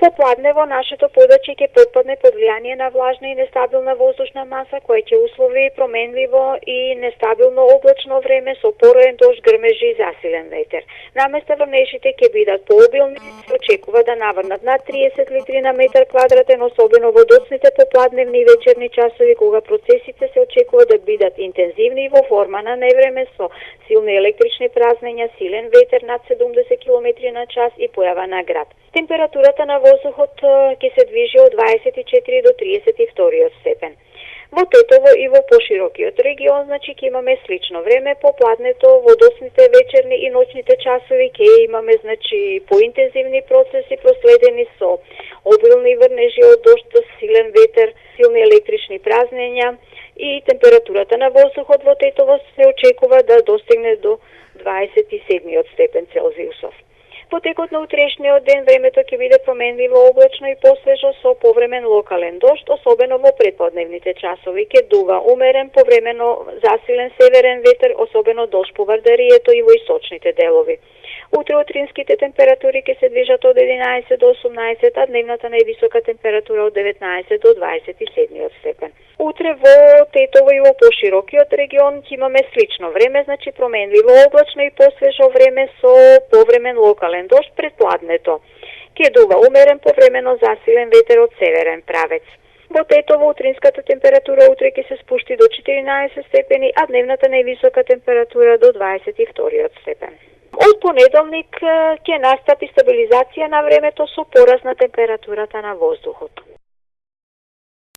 Попладне во нашето подрачје ќе потпадне под влијание на влажна и нестабилна воздушна маса која ќе услови променливо и нестабилно облачно време со пороен дожд, грмежи и засилен ветер. Наместа врнежите ќе бидат пообилни, се очекува да наврнат над 30 литри на метар квадратен, особено во доцните попладневни и вечерни часови кога процесите се очекува да бидат интензивни во форма на невреме со силни електрични празнења, силен ветер над 70 км на час и појава на град. Температурата на воздухот ќе се движи од 24 до 32 степен. Во Тетово и во поширокиот регион, ќе имаме слично време. Попладнето во доцните вечерни и ноќните часови ќе имаме поинтензивни процеси проследени со обилни врнежи од дожд, силен ветер, силни електрични празнења и температурата на воздухот во Тетово се очекува да достигне до 27 степен Целзиусов. Во текот на утрешниот ден времето ќе биде променливо облачно и посвежо со повремен локален дожд, особено во предподневните часови. Ќе дува умерен, повремено засилен северен ветер, особено дожд по Вардарието и во источните делови. Утре утринските температури ќе се движат од 11 до 18, а дневната највисока температура од 19 до 27 степен. Утре во Тетово и во поширокиот регион ќе имаме слично време, променливо облачно и посвежо време со повремен локален дожд пред пладнето. Ќе дува умерен, повремено засилен ветер од северен правец. Во Тетово утринската температура утре ќе се спушти до 14 степени, а дневната највисока температура до 22 степен. Од понеделник ќе настапи стабилизација на времето со пораз на температурата на воздухот.